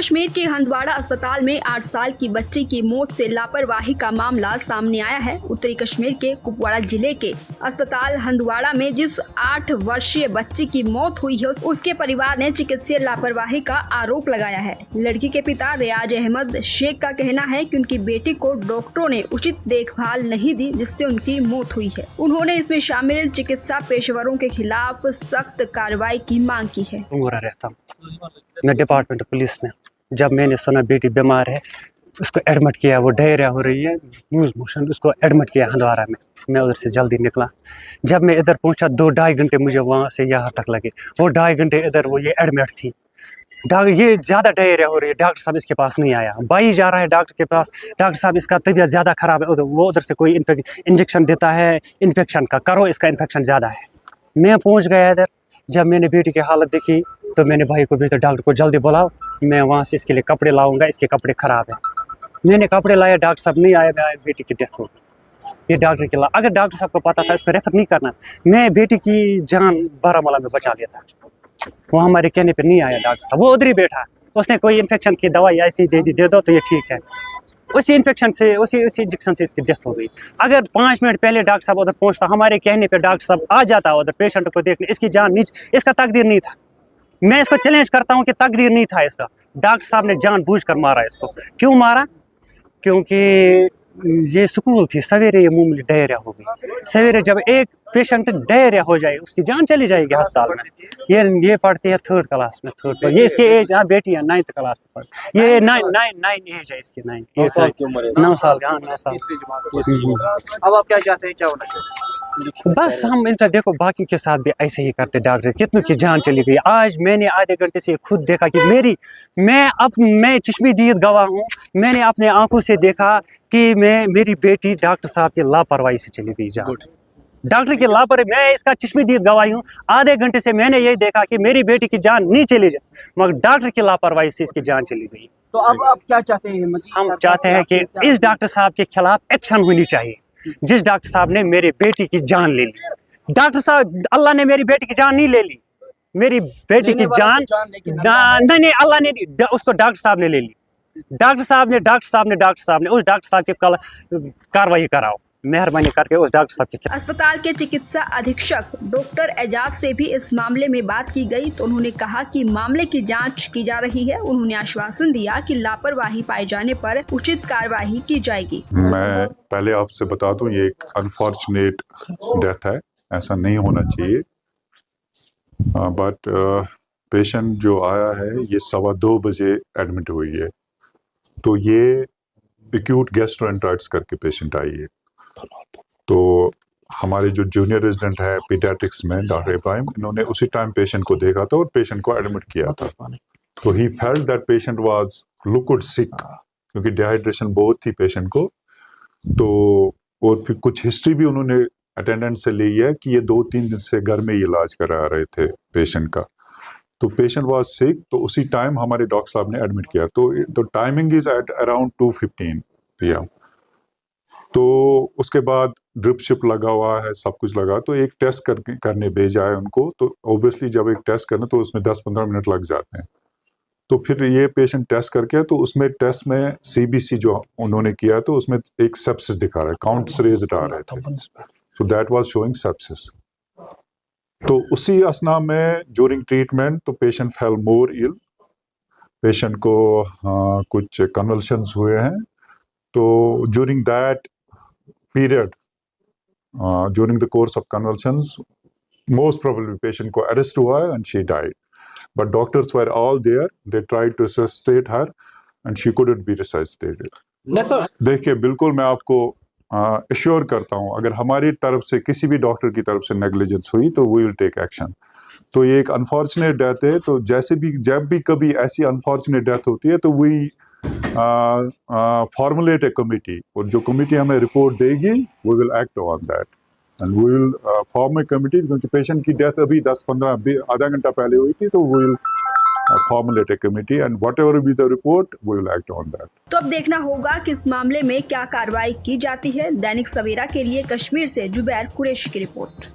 कश्मीर के हंदवाड़ा अस्पताल में 8 साल की बच्ची की मौत से लापरवाही का मामला सामने आया है। उत्तरी कश्मीर के कुपवाड़ा जिले के अस्पताल हंदवाड़ा में जिस 8 वर्षीय बच्ची की मौत हुई है, उसके परिवार ने चिकित्सीय लापरवाही का आरोप लगाया है। लड़की के पिता रियाज अहमद शेख का कहना है कि उनकी बेटी को डॉक्टरों ने उचित देखभाल नहीं दी, जिससे उनकी मौत हुई है। उन्होंने इसमें शामिल चिकित्सा पेशेवरों के खिलाफ सख्त कार्रवाई की मांग की है। रहता हूँ मैं डिपार्टमेंट पुलिस में। जब मैंने सुना बेटी बीमार है, उसको एडमिट किया, वो डायरिया हो रही है, लूज मोशन, उसको एडमिट किया हंदवाड़ा में। मैं उधर से जल्दी निकला। जब मैं इधर पहुंचा 2-2.5 घंटे मुझे वहाँ से यहाँ तक लगे। वो 2.5 घंटे इधर वो ये एडमिट थी। ये ज़्यादा डायरिया हो रही है, डॉक्टर साहब इसके पास नहीं आया। भाई जा रहा है डॉक्टर के पास, डॉक्टर साहब इसका तबीयत ज़्यादा ख़राब है, वो उधर से कोई इंजेक्शन देता है इन्फेक्शन का, करो इसका इन्फेक्शन ज़्यादा है। मैं पहुँच गया इधर। जब मैंने बेटी की हालत देखी तो मैंने भाई को भेजा, डॉक्टर को जल्दी बुलाओ, मैं वहाँ से इसके लिए कपड़े लाऊंगा, इसके कपड़े ख़राब हैं। मैंने कपड़े लाए, डॉक्टर साहब नहीं आया, बेटी की डेथ हो गई। ये डॉक्टर के अगर डॉक्टर साहब को पता था इसको रेफर नहीं करना, मैं बेटी की जान बारामूला में बचा लिया था। वो हमारे कहने पे नहीं आया डॉक्टर साहब, वो उधर ही बैठा। उसने कोई इन्फेक्शन की दवाई ऐसी दे दो तो ये ठीक है। उसी इन्फेक्शन से उसी इंजेक्शन से इसकी डेथ हो गई। अगर 5 मिनट पहले डॉक्टर साहब उधर पहुंचता, हमारे कहने पे डॉक्टर साहब आ जाता उधर पेशेंट को देखने, इसकी जान नीचे, इसका तकदीर नहीं था। मैं इसको चैलेंज करता हूं कि तकदीर नहीं था इसका। डॉक्टर साहब ने जानबूझकर मारा इसको। क्यों मारा? क्योंकि ये स्कूल थी, सवेरे ये मुंह में डायरिया हो गई। सवेरे जब एक पेशेंट डायरिया हो जाए, उसकी जान चली जाएगी अस्पताल में। ये पढ़ती है 3rd क्लास में, ये इसकी एज, हाँ बेटी है 9th क्लास में पढ़ती। ये 9 एज है इसकी, 9 साल की उम्र है। 9 साल, हाँ 9 साल। अब आप क्या चाहते हैं, क्या होना चाहिए? बस हम इनका देखो, बाकी के साथ भी ऐसे ही करते। डॉक्टर कितनों की जान चली गई। आज मैंने आधे घंटे से खुद देखा कि मैं चश्मदीद गवाह हूँ। मैंने अपने आंखों से देखा कि मेरी बेटी डॉक्टर साहब की लापरवाही से चली गई जान। डॉक्टर की लापरवाही, मैं इसका चश्मदीद गवाही हूँ। आधे घंटे से मैंने यही देखा कि मेरी बेटी की जान नहीं चली जाए, मगर डॉक्टर की लापरवाही से इसकी जान चली गई। तो अब आप क्या चाहते हैं? हम चाहते हैं कि इस डॉक्टर साहब के खिलाफ एक्शन होनी चाहिए, जिस डॉक्टर साहब ने मेरी बेटी की जान ले ली। डॉक्टर साहब, अल्लाह ने मेरी बेटी की जान नहीं ले ली, मेरी बेटी की जान नहीं, अल्लाह ने उसको डॉक्टर साहब ने ले ली। डॉक्टर साहब ने उस डॉक्टर साहब की कार्रवाई कराओ, मेहरबानी करके उस डॉक्टर साहब की। अस्पताल के चिकित्सा अधीक्षक डॉक्टर एजाज से भी इस मामले में बात की गई तो उन्होंने कहा कि मामले की जांच की जा रही है। उन्होंने आश्वासन दिया कि लापरवाही पाए जाने पर उचित कार्रवाई की जाएगी। मैं पहले आपसे बता दूं, ये एक अनफॉर्चुनेट डेथ है, ऐसा नहीं होना चाहिए। बट पेशेंट जो आया है ये 2:15 बजे एडमिट हुई है। तो ये एक्यूट गैस्ट्रोएंटराइटिस करके पेशेंट आई है। तो हमारे जो जूनियर रेजिडेंट है पीडियाट्रिक्स में, डॉक्टर इब्राहिम, इन्होंने उसी टाइम पेशेंट को देखा था और पेशेंट को एडमिट किया था। तो ही felt that patient was looked sick, क्योंकि डिहाइड्रेशन बहुत थी पेशेंट को। तो और फिर कुछ हिस्ट्री भी उन्होंने अटेंडेंट से ली है कि ये 2-3 दिन से घर में इलाज करा रहे थे पेशेंट का। तो पेशेंट वाज सिक, तो उसी टाइम हमारे डॉक्टर साहब ने एडमिट किया। तो timing is at around 2:15 PM। तो उसके बाद ड्रिप शिप लगा हुआ है, सब कुछ लगा। तो एक टेस्ट करने भेजा है उनको। तो ऑब्वियसली जब एक टेस्ट करना तो उसमें 10-15 मिनट लग जाते हैं। तो फिर ये पेशेंट टेस्ट करके, तो उसमें टेस्ट में CBC जो उन्होंने किया तो उसमें एक सेप्सिस दिखा रहा है, काउंट्स रेज्ड आ रहे थे। So that was showing sepsis. तो उसी असना में ड्यूरिंग ट्रीटमेंट तो patient fell more ill. Patient को कुछ कन्वल्शंस हुए हैं। तो during that period, during the course of convulsions, most probably patient को अरेस्ट हुआ है and she died. But doctors were all there, they tried to resuscitate her and she couldn't be resuscitated. देखिए, बिल्कुल मैं आपको एश्योर करता हूँ, अगर हमारी तरफ से किसी भी डॉक्टर की तरफ से नेग्लिजेंस हुई तो वी विल टेक एक्शन। तो ये एक अनफॉर्चुनेट डेथ है। तो जब भी कभी ऐसी अनफॉर्चुनेट डेथ होती है तो वी फॉर्मुलेट ए कमिटी, और जो कमिटी हमें रिपोर्ट देगी we will act on that and we will form a committee. क्योंकि पेशेंट की डेथ अभी 10-15 आधा घंटा पहले हुई थी, तो we will formulate a committee and whatever be the report we will act on that। तो अब देखना होगा कि इस मामले में क्या कार्रवाई की जाती है। दैनिक सवेरा के लिए कश्मीर से जुबैर कुरैशी की रिपोर्ट।